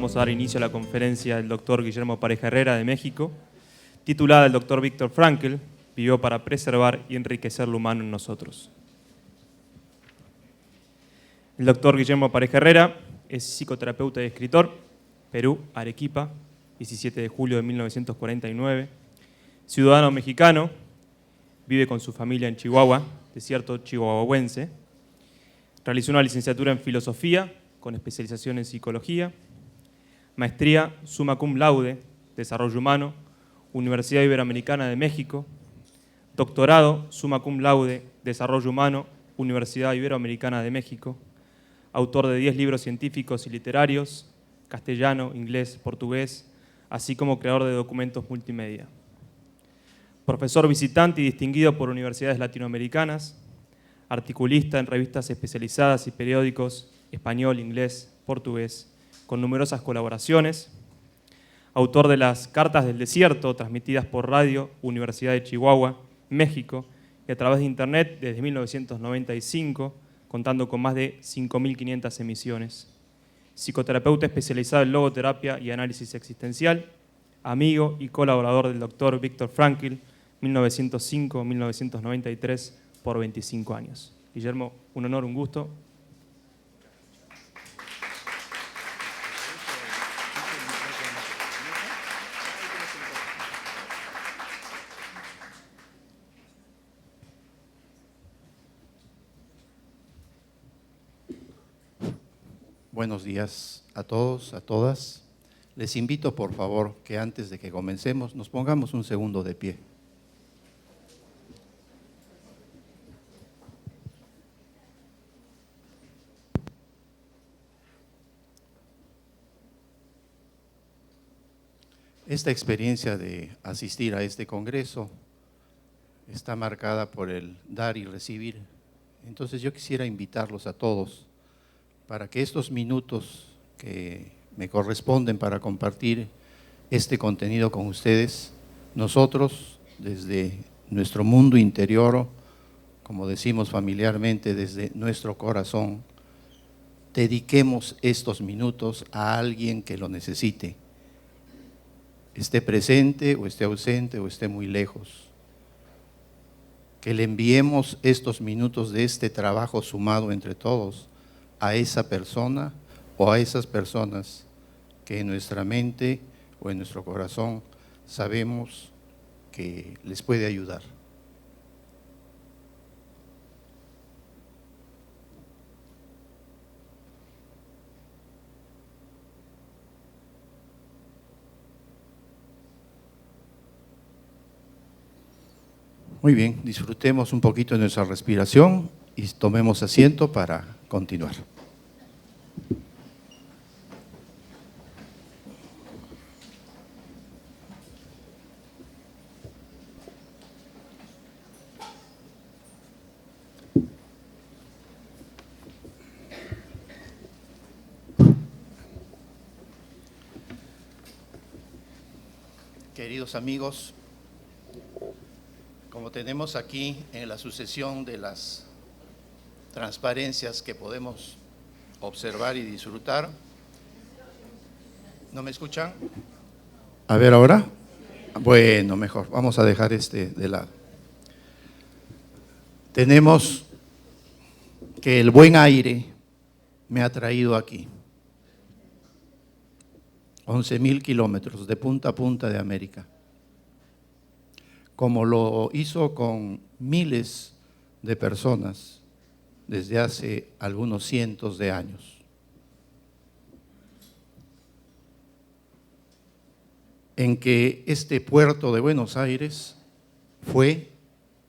vamos a dar inicio a la conferencia del doctor Guillermo Pareja Herrera de México, titulada El doctor Viktor Frankl vivió para preservar y enriquecer lo humano en nosotros. El doctor Guillermo Pareja Herrera es psicoterapeuta y escritor, Perú, Arequipa, 17 de julio de 1949, ciudadano mexicano, vive con su familia en Chihuahua, desierto chihuahuense, realizó una licenciatura en filosofía con especialización en psicología, maestría summa cum laude, desarrollo humano, Universidad Iberoamericana de México, doctorado summa cum laude, desarrollo humano, Universidad Iberoamericana de México, autor de 10 libros científicos y literarios, castellano, inglés, portugués, así como creador de documentos multimedia. Profesor visitante y distinguido por universidades latinoamericanas, articulista en revistas especializadas y periódicos español, inglés, portugués, con numerosas colaboraciones, autor de las Cartas del Desierto, transmitidas por radio Universidad de Chihuahua, México, y a través de Internet desde 1995, contando con más de 5.500 emisiones. Psicoterapeuta especializado en logoterapia y análisis existencial, amigo y colaborador del doctor Viktor Frankl, 1905-1993, por 25 años. Guillermo, un honor, un gusto. Buenos días a todos, a todas. Les invito, por favor, que antes de que comencemos nos pongamos un segundo de pie. Esta experiencia de asistir a este congreso está marcada por el dar y recibir. Entonces yo quisiera invitarlos a todos para que estos minutos que me corresponden para compartir este contenido con ustedes, nosotros desde nuestro mundo interior, como decimos familiarmente, desde nuestro corazón, dediquemos estos minutos a alguien que lo necesite, esté presente o esté ausente o esté muy lejos. Que le enviemos estos minutos de este trabajo sumado entre todos a esa persona o a esas personas que en nuestra mente o en nuestro corazón sabemos que les puede ayudar. Muy bien, disfrutemos un poquito de nuestra respiración y tomemos asiento para continuar. Queridos amigos, como tenemos aquí en la sucesión de las transparencias que podemos observar y disfrutar. ¿No me escuchan? A ver ahora. Bueno, mejor. Vamos a dejar de lado. Tenemos que el buen aire me ha traído aquí. 11.000 kilómetros de punta a punta de América. Como lo hizo con miles de personas desde hace algunos cientos de años. En que este puerto de Buenos Aires fue,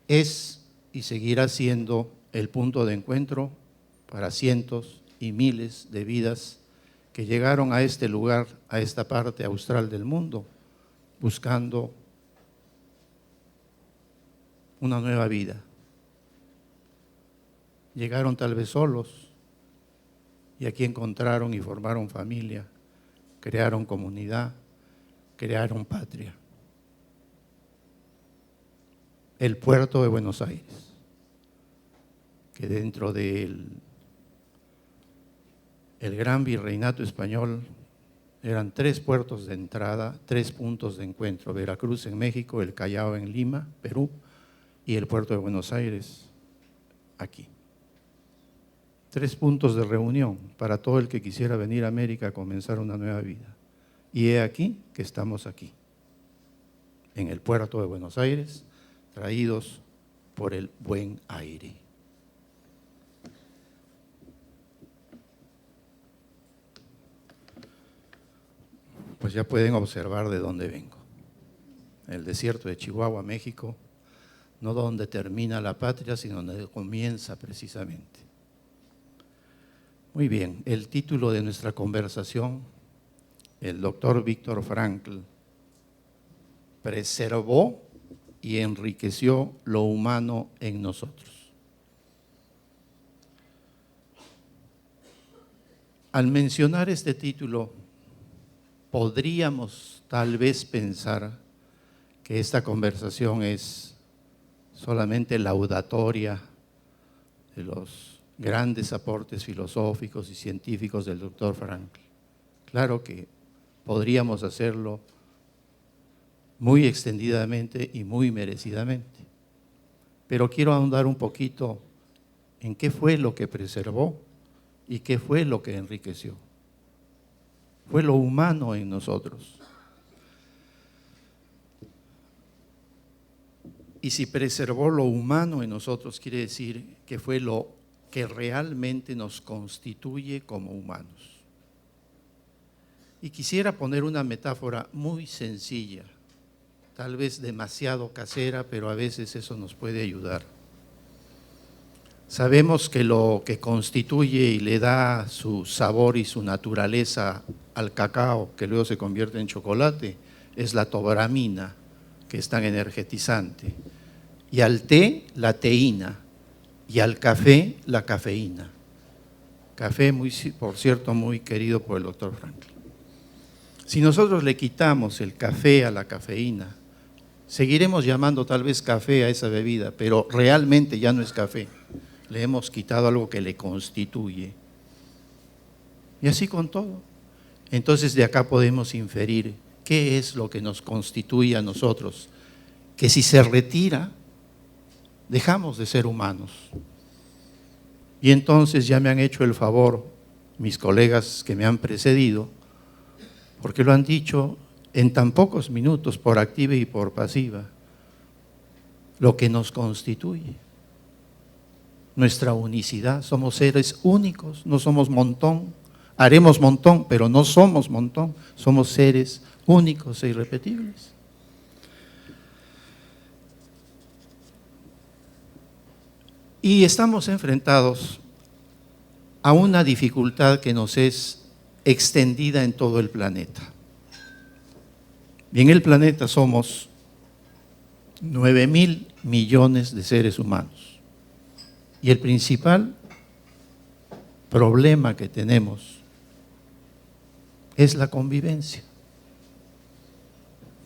es y seguirá siendo el punto de encuentro para cientos y miles de vidas que llegaron a este lugar, a esta parte austral del mundo, buscando una nueva vida. Llegaron tal vez solos y aquí encontraron y formaron familia, crearon comunidad, crearon patria. El puerto de Buenos Aires, que dentro del gran virreinato español Eran 3 puertos de entrada, 3 puntos de encuentro: Veracruz en México, el Callao en Lima, Perú, y el puerto de Buenos Aires, aquí. 3 puntos de reunión para todo el que quisiera venir a América a comenzar una nueva vida. Y he aquí que estamos aquí, en el puerto de Buenos Aires, traídos por el buen aire. Pues ya pueden observar de dónde vengo. El desierto de Chihuahua, México, no donde termina la patria, sino donde comienza precisamente. Muy bien, el título de nuestra conversación, el doctor Víctor Frankl preservó y enriqueció lo humano en nosotros. Al mencionar este título, podríamos tal vez pensar que esta conversación es solamente laudatoria de los grandes aportes filosóficos y científicos del doctor Frankl. Claro que podríamos hacerlo muy extendidamente y muy merecidamente, pero quiero ahondar un poquito en qué fue lo que preservó y qué fue lo que enriqueció. Fue lo humano en nosotros. Y si preservó lo humano en nosotros, quiere decir que fue lo que realmente nos constituye como humanos. Y quisiera poner una metáfora muy sencilla, tal vez demasiado casera, pero a veces eso nos puede ayudar. Sabemos que lo que constituye y le da su sabor y su naturaleza al cacao, que luego se convierte en chocolate, es la tobramina, que es tan energetizante, y al té la teína, y al café la cafeína. Café, por cierto, muy querido por el doctor Frankl. Si nosotros le quitamos el café a la cafeína, seguiremos llamando tal vez café a esa bebida, pero realmente ya no es café. Le hemos quitado algo que le constituye. Y así con todo. Entonces de acá podemos inferir qué es lo que nos constituye a nosotros, que si se retira, dejamos de ser humanos. Y entonces ya me han hecho el favor mis colegas que me han precedido, porque lo han dicho en tan pocos minutos, por activa y por pasiva, lo que nos constituye. Nuestra unicidad, somos seres únicos, no somos montón, haremos montón, pero no somos montón, somos seres únicos e irrepetibles. Y estamos enfrentados a una dificultad que nos es extendida en todo el planeta. Y en el planeta somos 9.000 millones de seres humanos. Y el principal problema que tenemos es la convivencia.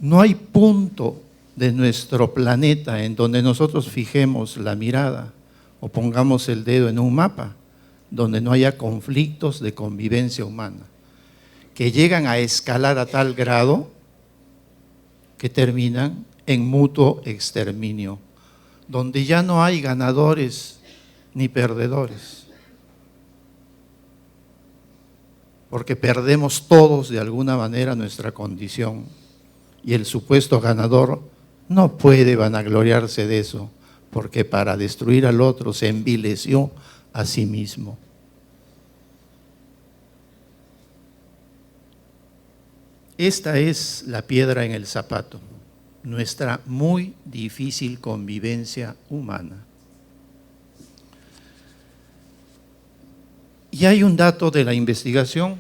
No hay punto de nuestro planeta en donde nosotros fijemos la mirada o pongamos el dedo en un mapa donde no haya conflictos de convivencia humana, que llegan a escalar a tal grado que terminan en mutuo exterminio, donde ya no hay ganadores ni perdedores, porque perdemos todos de alguna manera nuestra condición y el supuesto ganador no puede vanagloriarse de eso, porque para destruir al otro se envileció a sí mismo. Esta es la piedra en el zapato, nuestra muy difícil convivencia humana. Y hay un dato de la investigación: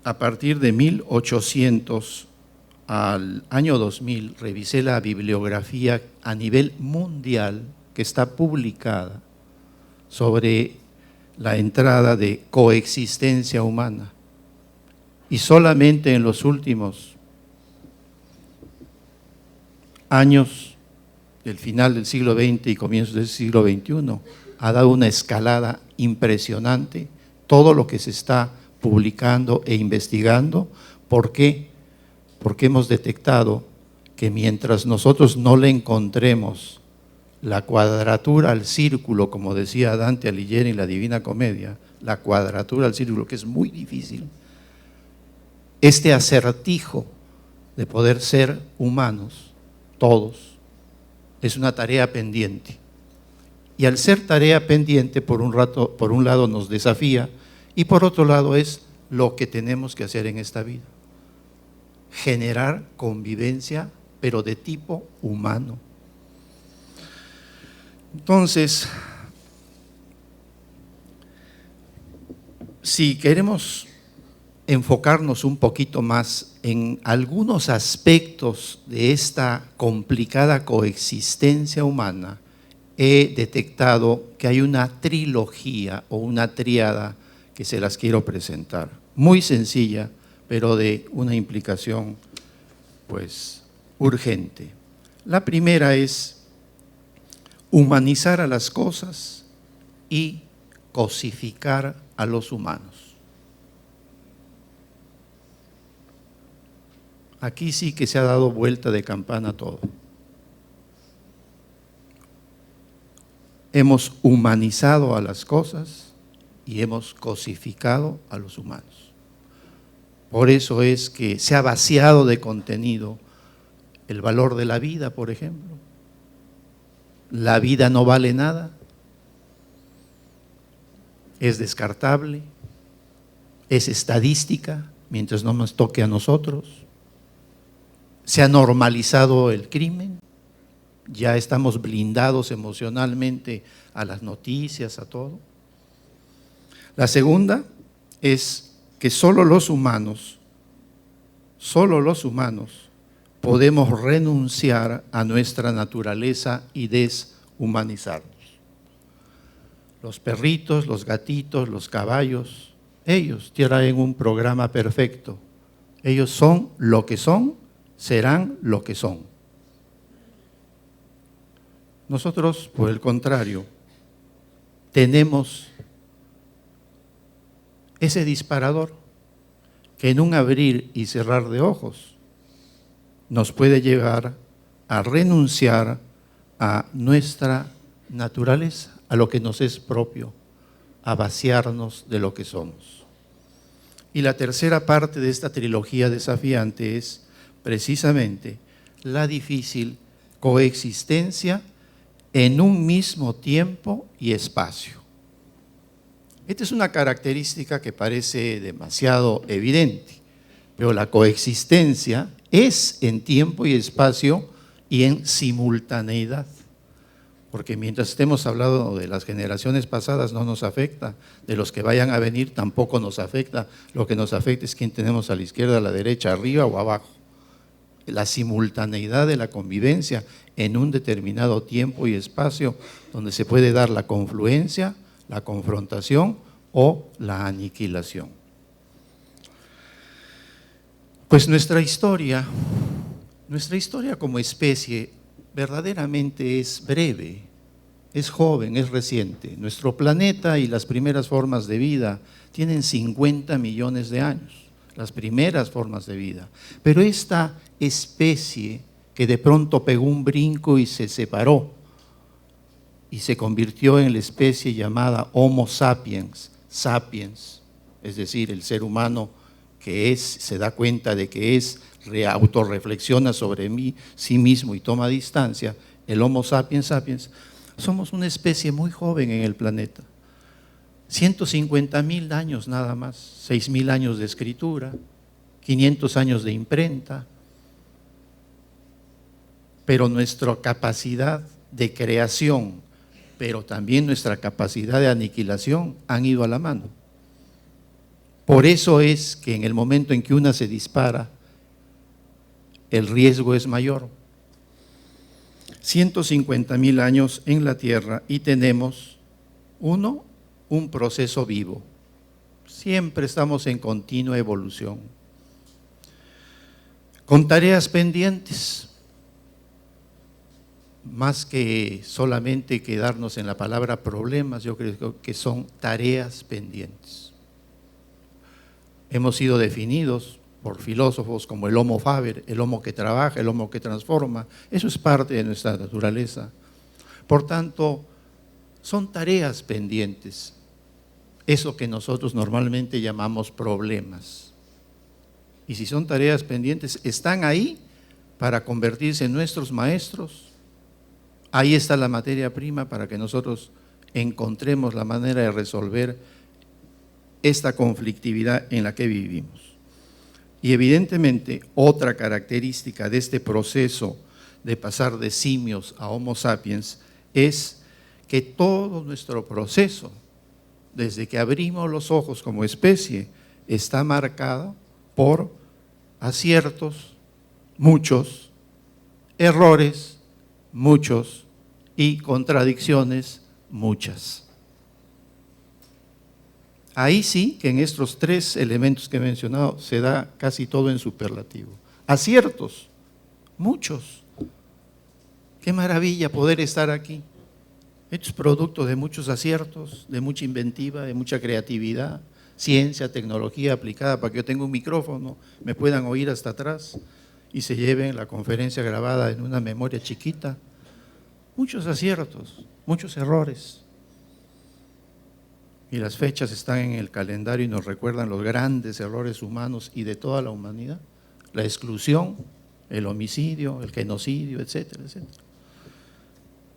a partir de 1800 al año 2000, revisé la bibliografía a nivel mundial que está publicada sobre la entrada de coexistencia humana. Y solamente en los últimos años del final del siglo XX y comienzos del siglo XXI ha dado una escalada impresionante todo lo que se está publicando e investigando. ¿Por qué? Porque hemos detectado que mientras nosotros no le encontremos la cuadratura al círculo, como decía Dante Alighieri en la Divina Comedia, la cuadratura al círculo, que es muy difícil, este acertijo de poder ser humanos, todos, es una tarea pendiente. Y al ser tarea pendiente, por un lado nos desafía, y por otro lado es lo que tenemos que hacer en esta vida. Generar convivencia, pero de tipo humano. Entonces, si queremos enfocarnos un poquito más en algunos aspectos de esta complicada coexistencia humana, he detectado que hay una trilogía o una tríada que se las quiero presentar. Muy sencilla, pero de una implicación pues urgente. La primera es humanizar a las cosas y cosificar a los humanos. Aquí sí que se ha dado vuelta de campana todo. Hemos humanizado a las cosas y hemos cosificado a los humanos. Por eso es que se ha vaciado de contenido el valor de la vida, por ejemplo. La vida no vale nada, es descartable, es estadística, mientras no nos toque a nosotros. Se ha normalizado el crimen, ya estamos blindados emocionalmente a las noticias, a todo. La segunda es que solo los humanos podemos renunciar a nuestra naturaleza y deshumanizarnos. Los perritos, los gatitos, los caballos, ellos traen un programa perfecto. Ellos son lo que son, serán lo que son. Nosotros, por el contrario, tenemos ese disparador que en un abrir y cerrar de ojos nos puede llevar a renunciar a nuestra naturaleza, a lo que nos es propio, a vaciarnos de lo que somos. Y la tercera parte de esta trilogía desafiante es precisamente la difícil coexistencia en un mismo tiempo y espacio. Esta es una característica que parece demasiado evidente, pero la coexistencia es en tiempo y espacio y en simultaneidad. Porque mientras estemos hablando de las generaciones pasadas no nos afecta, de los que vayan a venir tampoco nos afecta. Lo que nos afecta es quién tenemos a la izquierda, a la derecha, arriba o abajo. La simultaneidad de la convivencia en un determinado tiempo y espacio donde se puede dar la confluencia, la confrontación o la aniquilación. Pues nuestra historia como especie verdaderamente es breve, es joven, es reciente. Nuestro planeta y las primeras formas de vida tienen 50 millones de años, las primeras formas de vida. Pero esta especie que de pronto pegó un brinco y se separó y se convirtió en la especie llamada Homo sapiens, sapiens, es decir, el ser humano que se da cuenta de que autorreflexiona sobre sí mismo y toma distancia, el Homo sapiens sapiens, somos una especie muy joven en el planeta. 150.000 años nada más, 6.000 años de escritura, 500 años de imprenta, pero nuestra capacidad de creación, pero también nuestra capacidad de aniquilación han ido a la mano. Por eso es que en el momento en que una se dispara, el riesgo es mayor. 150.000 años en la Tierra y tenemos, un proceso vivo. Siempre estamos en continua evolución. Con tareas pendientes, más que solamente quedarnos en la palabra problemas, yo creo que son tareas pendientes. hemos sido definidos por filósofos como el Homo faber, el Homo que trabaja, el Homo que transforma. Eso es parte de nuestra naturaleza. Por tanto, son tareas pendientes, eso que nosotros normalmente llamamos problemas. Y si son tareas pendientes, están ahí para convertirse en nuestros maestros. Ahí está la materia prima para que nosotros encontremos la manera de resolver esta conflictividad en la que vivimos. Y evidentemente, otra característica de este proceso de pasar de simios a Homo sapiens es que todo nuestro proceso, desde que abrimos los ojos como especie, está marcado por aciertos, muchos, errores, muchos, y contradicciones, muchas. Ahí sí que en estos tres elementos que he mencionado se da casi todo en superlativo. Aciertos, muchos. Qué maravilla poder estar aquí. Esto es producto de muchos aciertos, de mucha inventiva, de mucha creatividad, ciencia, tecnología aplicada para que yo tenga un micrófono, me puedan oír hasta atrás y se lleven la conferencia grabada en una memoria chiquita. Muchos aciertos, muchos errores. Y las fechas están en el calendario y nos recuerdan los grandes errores humanos y de toda la humanidad. La exclusión, el homicidio, el genocidio, etcétera, etcétera.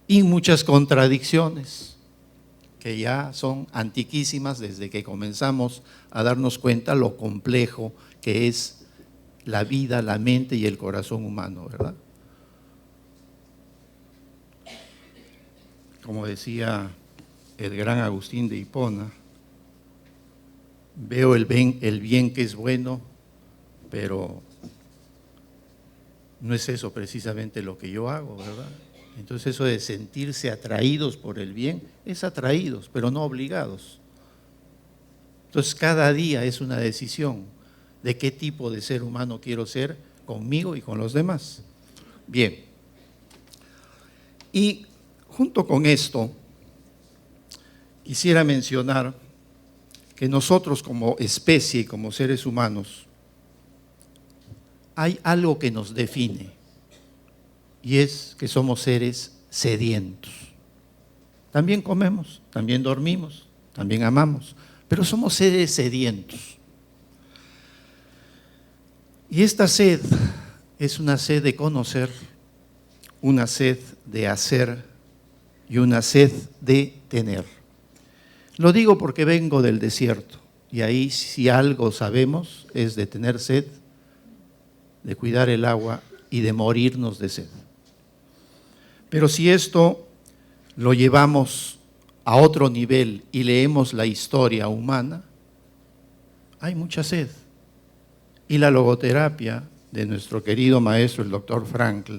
Y muchas contradicciones que ya son antiquísimas desde que comenzamos a darnos cuenta lo complejo que es la vida, la mente y el corazón humano, ¿verdad? Como decía el gran Agustín de Hipona, veo el bien que es bueno, pero no es eso precisamente lo que yo hago, ¿verdad? Entonces eso de sentirse atraídos por el bien, es atraídos, pero no obligados. Entonces cada día es una decisión de qué tipo de ser humano quiero ser conmigo y con los demás. Bien, y junto con esto, quisiera mencionar que nosotros como especie y como seres humanos, hay algo que nos define y es que somos seres sedientos. También comemos, también dormimos, también amamos, pero somos seres sedientos. Y esta sed es una sed de conocer, una sed de hacer y una sed de tener. Lo digo porque vengo del desierto y ahí si algo sabemos es de tener sed, de cuidar el agua y de morirnos de sed. Pero si esto lo llevamos a otro nivel y leemos la historia humana, hay mucha sed. Y la logoterapia de nuestro querido maestro, el doctor Frankl,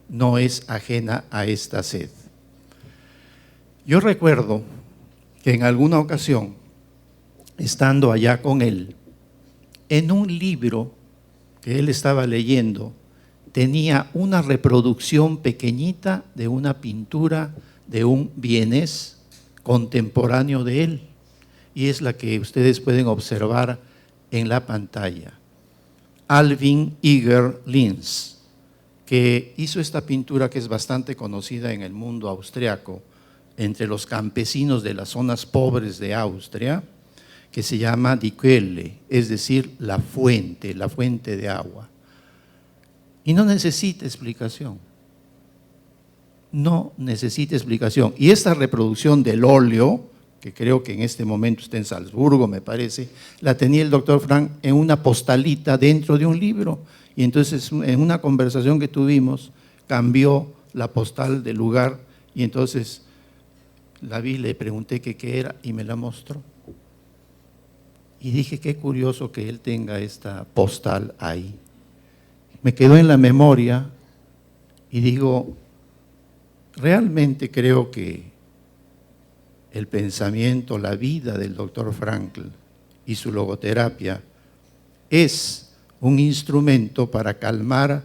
no es ajena a esta sed. Yo recuerdo que en alguna ocasión, estando allá con él, en un libro que él estaba leyendo, tenía una reproducción pequeñita de una pintura de un vienés contemporáneo de él, y es la que ustedes pueden observar en la pantalla. Alvin Iger Linz, que hizo esta pintura que es bastante conocida en el mundo austriaco, entre los campesinos de las zonas pobres de Austria, que se llama Die Quelle, es decir, la fuente de agua. Y no necesita explicación. No necesita explicación. Y esta reproducción del óleo, que creo que en este momento está en Salzburgo, me parece, la tenía el doctor Frank en una postalita dentro de un libro. Y entonces en una conversación que tuvimos, cambió la postal del lugar y entonces la vi, le pregunté qué era y me la mostró. Y dije, qué curioso que él tenga esta postal ahí. Me quedó en la memoria y digo, realmente creo que el pensamiento, la vida del doctor Frankl y su logoterapia es un instrumento para calmar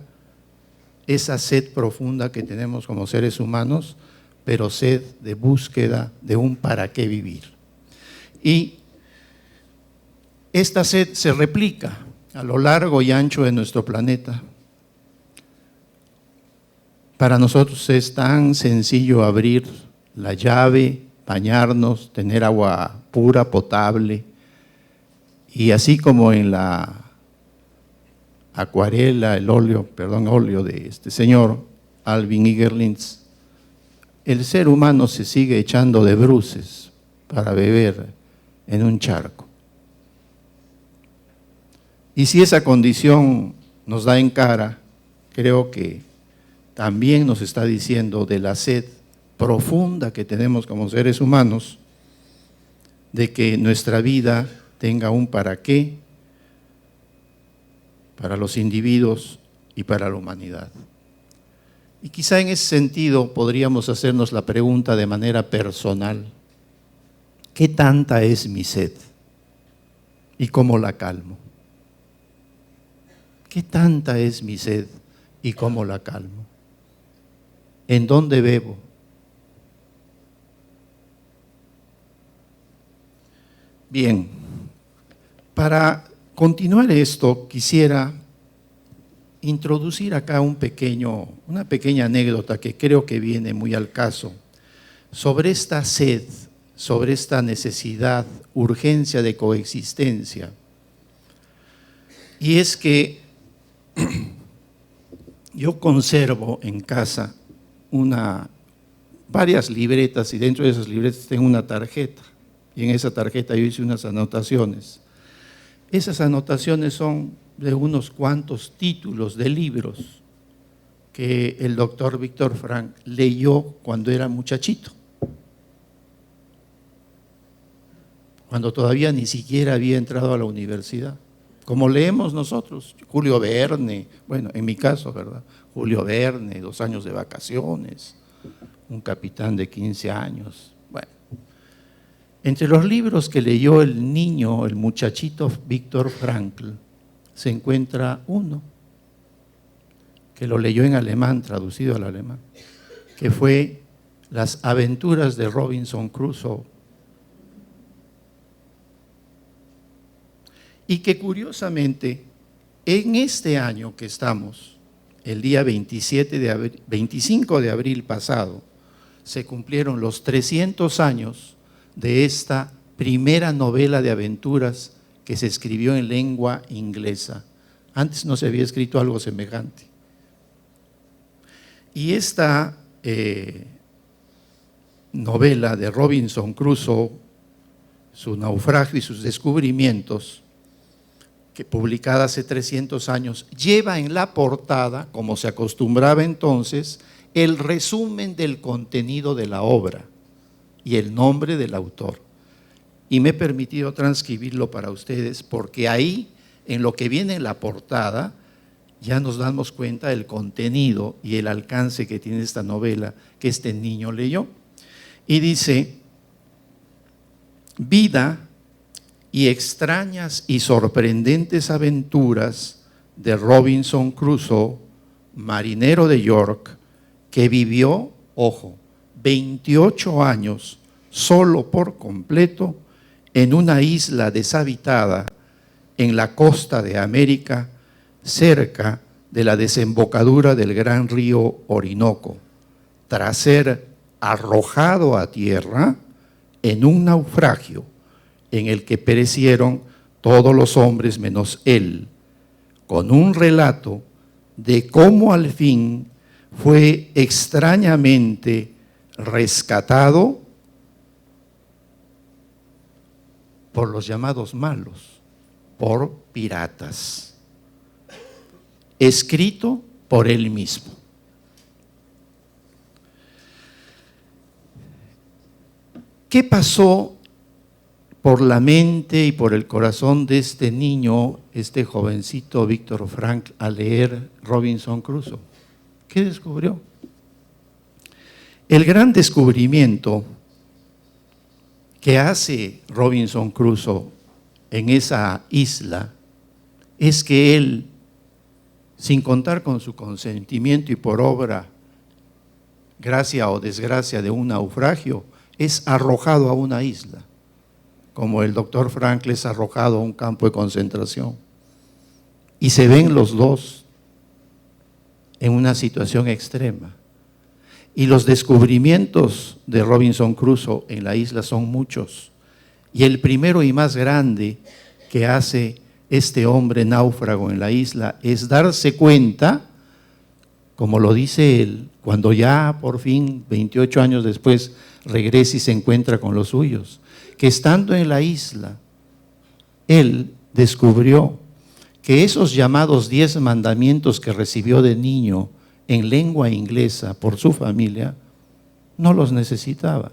esa sed profunda que tenemos como seres humanos, pero sed de búsqueda de un para qué vivir. Y Esta sed se replica a lo largo y ancho de nuestro planeta. Para nosotros es tan sencillo abrir la llave, bañarnos, tener agua pura, potable. Y así como en la acuarela, óleo de este señor, Alvin Igerlitz, el ser humano se sigue echando de bruces para beber en un charco. Y si esa condición nos da en cara, creo que también nos está diciendo de la sed profunda que tenemos como seres humanos, de que nuestra vida tenga un para qué, para los individuos y para la humanidad. Y quizá en ese sentido podríamos hacernos la pregunta de manera personal: ¿qué tanta es mi sed? ¿Y cómo la calmo? ¿Qué tanta es mi sed y cómo la calmo? ¿En dónde bebo? Bien, para continuar esto quisiera introducir acá una pequeña anécdota que creo que viene muy al caso sobre esta sed, sobre esta necesidad, urgencia de coexistencia. Y es que yo conservo en casa varias libretas, y dentro de esas libretas tengo una tarjeta, y en esa tarjeta yo hice unas anotaciones. Esas anotaciones son de unos cuantos títulos de libros que el doctor Víctor Frank leyó cuando era muchachito, cuando todavía ni siquiera había entrado a la universidad. Como leemos nosotros, Julio Verne, bueno, en mi caso, ¿verdad? Julio Verne, 2 años de vacaciones, Un capitán de 15 años. Bueno, entre los libros que leyó el muchachito Víctor Frankl, se encuentra uno que lo leyó en alemán, traducido al alemán, que fue Las aventuras de Robinson Crusoe. Y que curiosamente, en este año que estamos, el día 25 de abril pasado, se cumplieron los 300 años de esta primera novela de aventuras que se escribió en lengua inglesa. Antes no se había escrito algo semejante. Y esta novela de Robinson Crusoe, su naufragio y sus descubrimientos, que publicada hace 300 años, lleva en la portada, como se acostumbraba entonces, el resumen del contenido de la obra y el nombre del autor. Y me he permitido transcribirlo para ustedes porque ahí, en lo que viene en la portada, ya nos damos cuenta del contenido y el alcance que tiene esta novela que este niño leyó. Y dice: vida y extrañas y sorprendentes aventuras de Robinson Crusoe, marinero de York, que vivió, ojo, 28 años solo por completo en una isla deshabitada en la costa de América, cerca de la desembocadura del gran río Orinoco, tras ser arrojado a tierra en un naufragio en el que perecieron todos los hombres menos él, con un relato de cómo al fin fue extrañamente rescatado por los llamados malos, por piratas, escrito por él mismo. ¿Qué pasó por la mente y por el corazón de este niño, este jovencito Víctor Frank, al leer Robinson Crusoe? ¿Qué descubrió? El gran descubrimiento que hace Robinson Crusoe en esa isla es que él, sin contar con su consentimiento y por obra, gracia o desgracia de un naufragio, es arrojado a una isla. como el doctor Frankl es arrojado a un campo de concentración. Y se ven los dos en una situación extrema. Y los descubrimientos de Robinson Crusoe en la isla son muchos. Y el primero y más grande que hace este hombre náufrago en la isla es darse cuenta, como lo dice él, cuando ya por fin, 28 años después, regresa y se encuentra con los suyos, que estando en la isla, él descubrió que esos llamados 10 mandamientos que recibió de niño en lengua inglesa por su familia, no los necesitaba,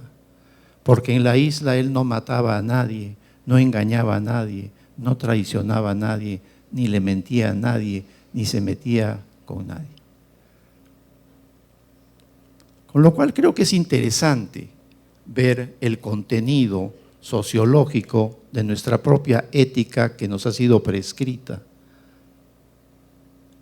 porque en la isla él no mataba a nadie, no engañaba a nadie, no traicionaba a nadie, ni le mentía a nadie, ni se metía con nadie. Con lo cual creo que es interesante ver el contenido sociológico de nuestra propia ética que nos ha sido prescrita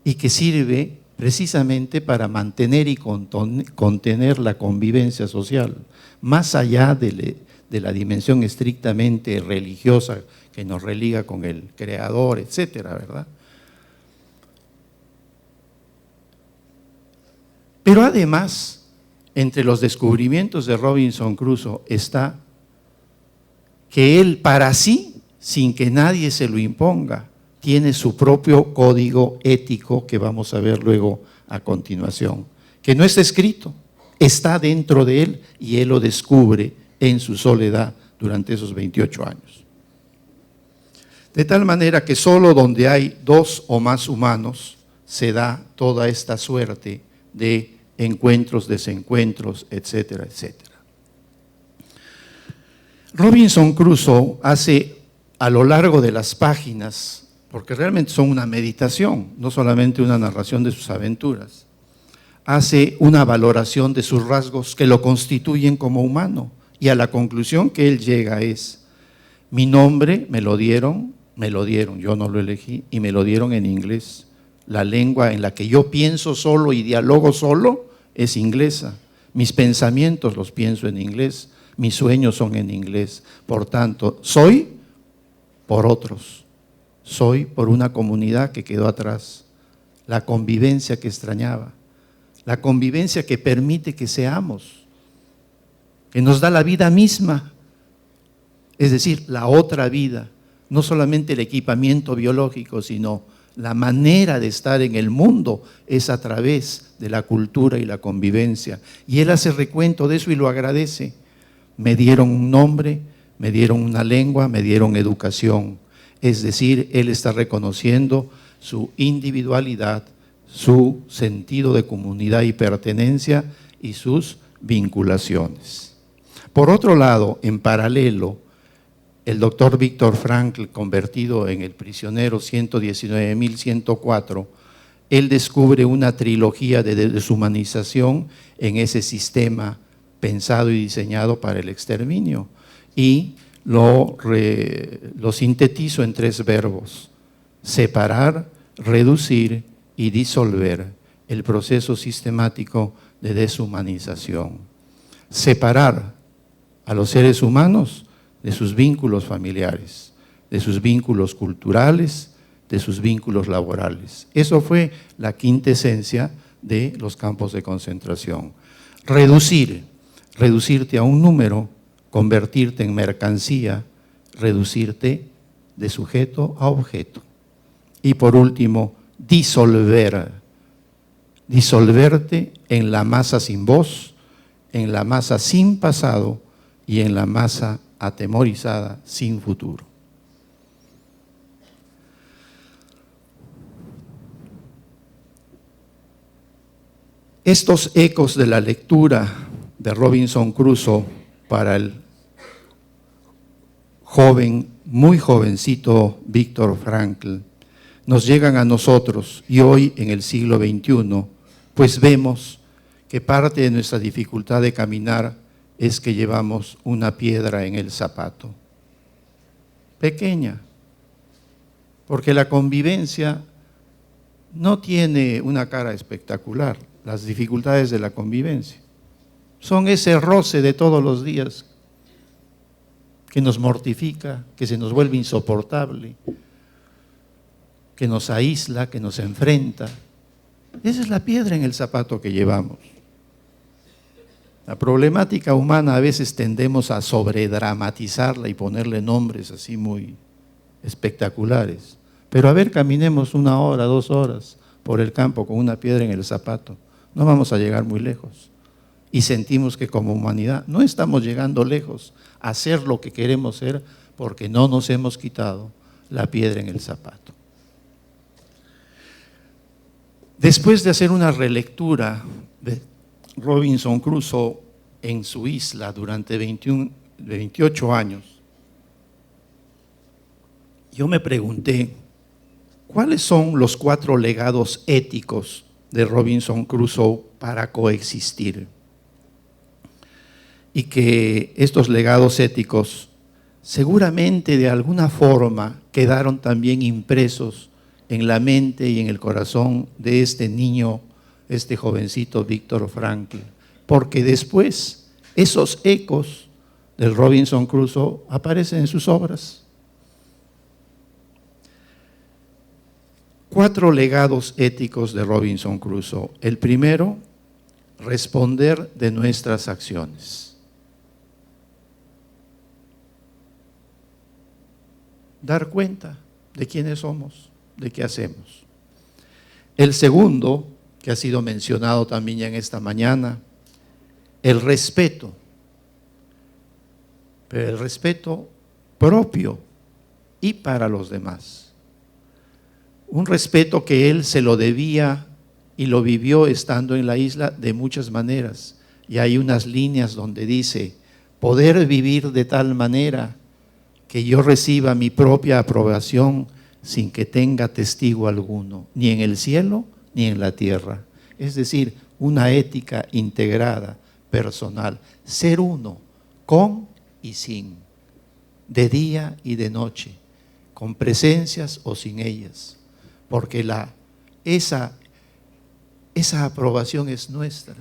y que sirve precisamente para mantener y contener la convivencia social, más allá de la dimensión estrictamente religiosa que nos religa con el Creador, etcétera, ¿verdad? Pero además, entre los descubrimientos de Robinson Crusoe está que él para sí, sin que nadie se lo imponga, tiene su propio código ético que vamos a ver luego a continuación, que no está escrito, está dentro de él y él lo descubre en su soledad durante esos 28 años. De tal manera que solo donde hay 2 o más humanos se da toda esta suerte de encuentros, desencuentros, etcétera, etcétera. Robinson Crusoe hace a lo largo de las páginas, porque realmente son una meditación, no solamente una narración de sus aventuras, hace una valoración de sus rasgos que lo constituyen como humano, y a la conclusión que él llega es: mi nombre me lo dieron, yo no lo elegí, y me lo dieron en inglés. La lengua en la que yo pienso solo y dialogo solo es inglesa. Mis pensamientos los pienso en inglés, mis sueños son en inglés. Por tanto, soy por otros, soy por una comunidad que quedó atrás, la convivencia que extrañaba, la convivencia que permite que seamos, que nos da la vida misma, es decir, la otra vida, no solamente el equipamiento biológico, sino la manera de estar en el mundo es a través de la cultura y la convivencia. Y él hace recuento de eso y lo agradece. Me dieron un nombre, me dieron una lengua, me dieron educación. Es decir, él está reconociendo su individualidad, su sentido de comunidad y pertenencia y sus vinculaciones. Por otro lado, en paralelo, el doctor Viktor Frankl, convertido en el prisionero 119.104, él descubre una trilogía de deshumanización en ese sistema pensado y diseñado para el exterminio, y lo sintetizo en 3 verbos: separar, reducir y disolver el proceso sistemático de deshumanización. Separar a los seres humanos de sus vínculos familiares, de sus vínculos culturales, de sus vínculos laborales. Eso fue la quintesencia de los campos de concentración. Reducirte a un número, convertirte en mercancía, reducirte de sujeto a objeto. Y por último, disolverte en la masa sin voz, en la masa sin pasado y en la masa atemorizada sin futuro. Estos ecos de la lectura de Robinson Crusoe para el joven, muy jovencito Viktor Frankl, nos llegan a nosotros y hoy en el siglo XXI, pues vemos que parte de nuestra dificultad de caminar es que llevamos una piedra en el zapato, pequeña, porque la convivencia no tiene una cara espectacular, las dificultades de la convivencia son ese roce de todos los días que nos mortifica, que se nos vuelve insoportable, que nos aísla, que nos enfrenta. Esa es la piedra en el zapato que llevamos. La problemática humana a veces tendemos a sobredramatizarla y ponerle nombres así muy espectaculares. Pero a ver, caminemos 1 hora, 2 horas por el campo con una piedra en el zapato. No vamos a llegar muy lejos. Y sentimos que como humanidad no estamos llegando lejos a ser lo que queremos ser porque no nos hemos quitado la piedra en el zapato. Después de hacer una relectura de Robinson Crusoe en su isla durante 28 años, yo me pregunté, ¿cuáles son los 4 legados éticos de Robinson Crusoe para coexistir? Y que estos legados éticos seguramente de alguna forma quedaron también impresos en la mente y en el corazón de este niño, este jovencito Víctor Frankl, porque después esos ecos del Robinson Crusoe aparecen en sus obras. 4 legados éticos de Robinson Crusoe. El primero, responder de nuestras acciones. Dar cuenta de quiénes somos, de qué hacemos. El segundo, que ha sido mencionado también ya en esta mañana, el respeto, pero el respeto propio y para los demás. Un respeto que él se lo debía y lo vivió estando en la isla de muchas maneras. Y hay unas líneas donde dice, poder vivir de tal manera que yo reciba mi propia aprobación sin que tenga testigo alguno, ni en el cielo ni en la tierra. Es decir, una ética integrada, personal, ser uno, con y sin, de día y de noche, con presencias o sin ellas, porque esa aprobación es nuestra,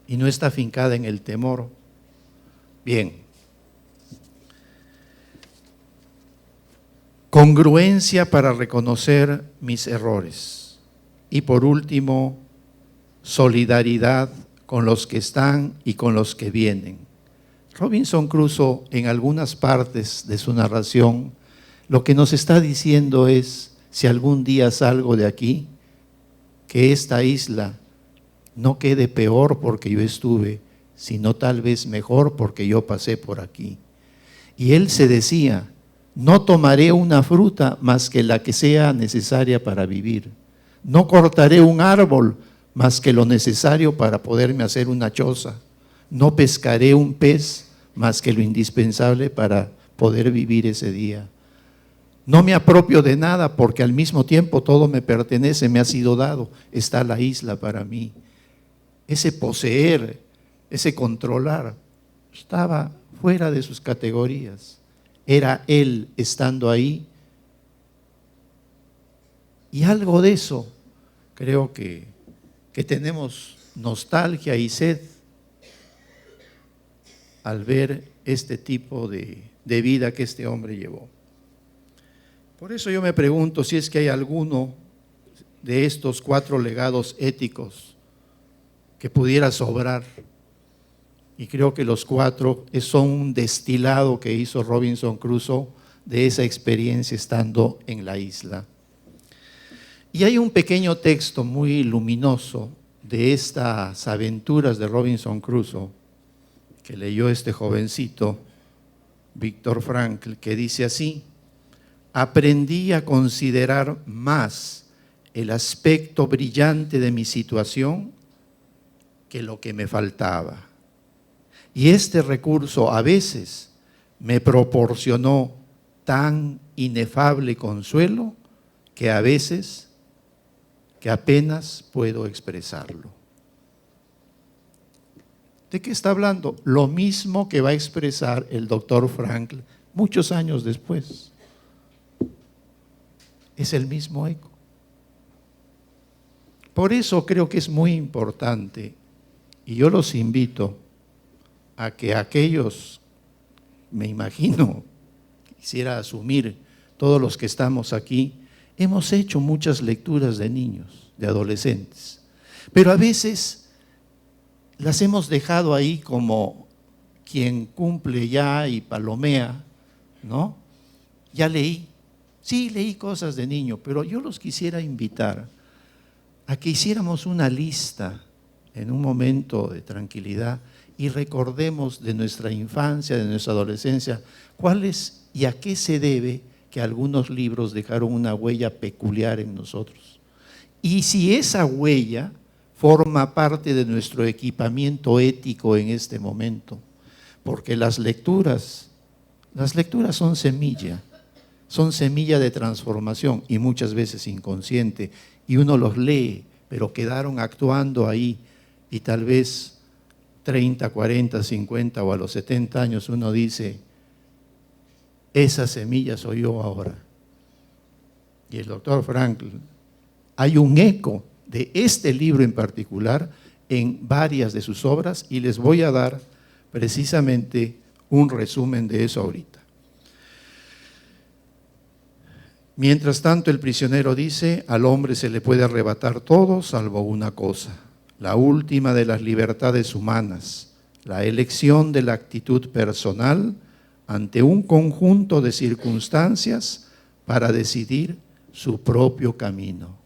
y no está afincada en el temor. Bien, congruencia para reconocer mis errores. Y por último, solidaridad con los que están y con los que vienen. Robinson Crusoe, en algunas partes de su narración, lo que nos está diciendo es, si algún día salgo de aquí, que esta isla no quede peor porque yo estuve, sino tal vez mejor porque yo pasé por aquí. Y él se decía, no tomaré una fruta más que la que sea necesaria para vivir. No cortaré un árbol más que lo necesario para poderme hacer una choza. No pescaré un pez más que lo indispensable para poder vivir ese día. No me apropio de nada porque al mismo tiempo todo me pertenece, me ha sido dado. Está la isla para mí. Ese poseer, ese controlar, estaba fuera de sus categorías. Era él estando ahí. Y algo de eso, creo que tenemos nostalgia y sed al ver este tipo de vida que este hombre llevó. Por eso yo me pregunto si es que hay alguno de estos 4 legados éticos que pudiera sobrar. Y creo que los 4 son un destilado que hizo Robinson Crusoe de esa experiencia estando en la isla. Y hay un pequeño texto muy luminoso de estas aventuras de Robinson Crusoe que leyó este jovencito, Víctor Frankl, que dice así: aprendí a considerar más el aspecto brillante de mi situación que lo que me faltaba. Y este recurso a veces me proporcionó tan inefable consuelo que a veces que apenas puedo expresarlo. ¿De qué está hablando? Lo mismo que va a expresar el doctor Frankl muchos años después. Es el mismo eco. Por eso creo que es muy importante, y yo los invito a que aquellos, me imagino, quisiera asumir, todos los que estamos aquí, hemos hecho muchas lecturas de niños, de adolescentes, pero a veces las hemos dejado ahí como quien cumple ya y palomea, ¿no? Ya leí, sí leí cosas de niño, pero yo los quisiera invitar a que hiciéramos una lista en un momento de tranquilidad y recordemos de nuestra infancia, de nuestra adolescencia, cuál es y a qué se debe que algunos libros dejaron una huella peculiar en nosotros. Y si esa huella forma parte de nuestro equipamiento ético en este momento, porque las lecturas son semilla de transformación y muchas veces inconsciente, y uno los lee, pero quedaron actuando ahí, y tal vez 30, 40, 50 o a los 70 años uno dice, esa semilla soy yo ahora. Y el doctor Frankl, hay un eco de este libro en particular en varias de sus obras, y les voy a dar precisamente un resumen de eso ahorita. Mientras tanto, el prisionero dice, al hombre se le puede arrebatar todo salvo una cosa, la última de las libertades humanas, la elección de la actitud personal ante un conjunto de circunstancias para decidir su propio camino.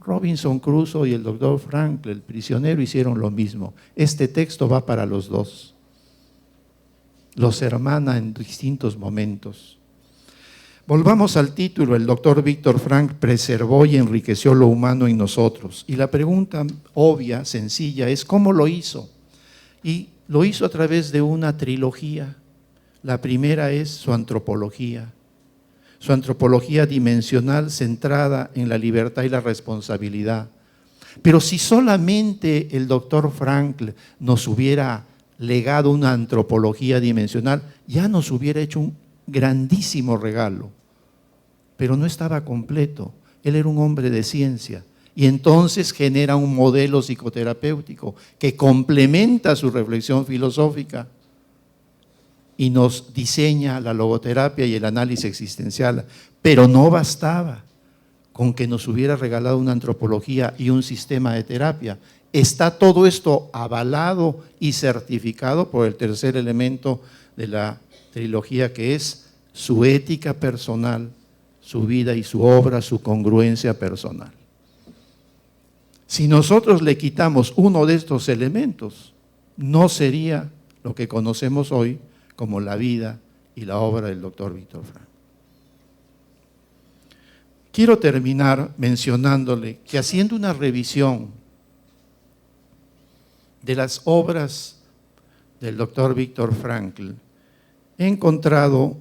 Robinson Crusoe y el doctor Frankl, el prisionero, hicieron lo mismo. Este texto va para los dos. Los hermana en distintos momentos. Volvamos al título. El doctor Víctor Frankl preservó y enriqueció lo humano en nosotros. Y la pregunta obvia, sencilla, es ¿cómo lo hizo? Y lo hizo a través de una trilogía. La primera es su antropología dimensional centrada en la libertad y la responsabilidad. Pero si solamente el doctor Frankl nos hubiera legado una antropología dimensional, ya nos hubiera hecho un grandísimo regalo, pero no estaba completo. Él era un hombre de ciencia y entonces genera un modelo psicoterapéutico que complementa su reflexión filosófica y nos diseña la logoterapia y el análisis existencial. Pero no bastaba con que nos hubiera regalado una antropología y un sistema de terapia. Está todo esto avalado y certificado por el tercer elemento de la trilogía, que es su ética personal, su vida y su obra, su congruencia personal. Si nosotros le quitamos uno de estos elementos, no sería lo que conocemos hoy como la vida y la obra del doctor Víctor Frankl. Quiero terminar mencionándole que haciendo una revisión de las obras del doctor Víctor Frankl, he encontrado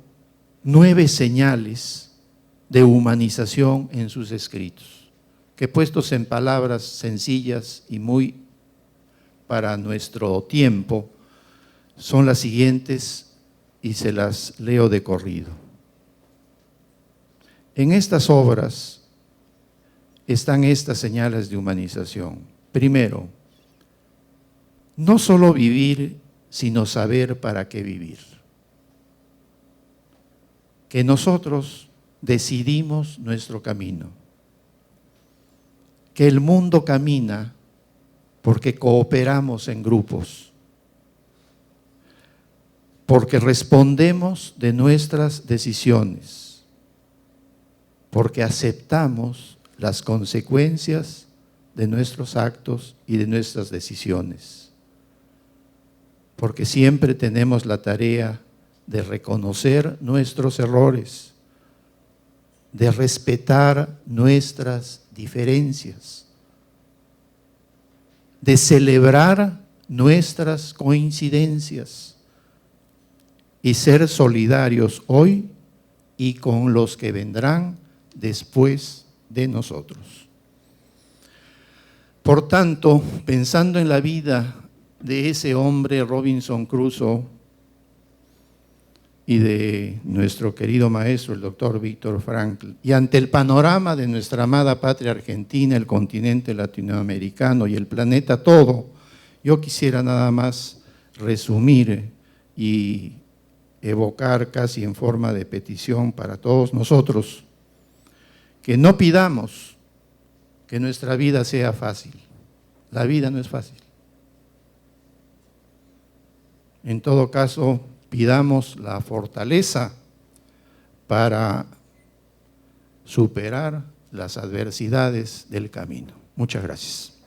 9 señales de humanización en sus escritos, que puestos en palabras sencillas y muy para nuestro tiempo, son las siguientes y se las leo de corrido. En estas obras están estas señales de humanización. Primero, no solo vivir, sino saber para qué vivir. Que nosotros decidimos nuestro camino. Que el mundo camina porque cooperamos en grupos. Porque respondemos de nuestras decisiones, porque aceptamos las consecuencias de nuestros actos y de nuestras decisiones, porque siempre tenemos la tarea de reconocer nuestros errores, de respetar nuestras diferencias, de celebrar nuestras coincidencias, y ser solidarios hoy y con los que vendrán después de nosotros. Por tanto, pensando en la vida de ese hombre Robinson Crusoe y de nuestro querido maestro, el doctor Víctor Frankl, y ante el panorama de nuestra amada patria Argentina, el continente latinoamericano y el planeta todo, yo quisiera nada más resumir y evocar casi en forma de petición para todos nosotros, que no pidamos que nuestra vida sea fácil. La vida no es fácil. En todo caso, pidamos la fortaleza para superar las adversidades del camino. Muchas gracias.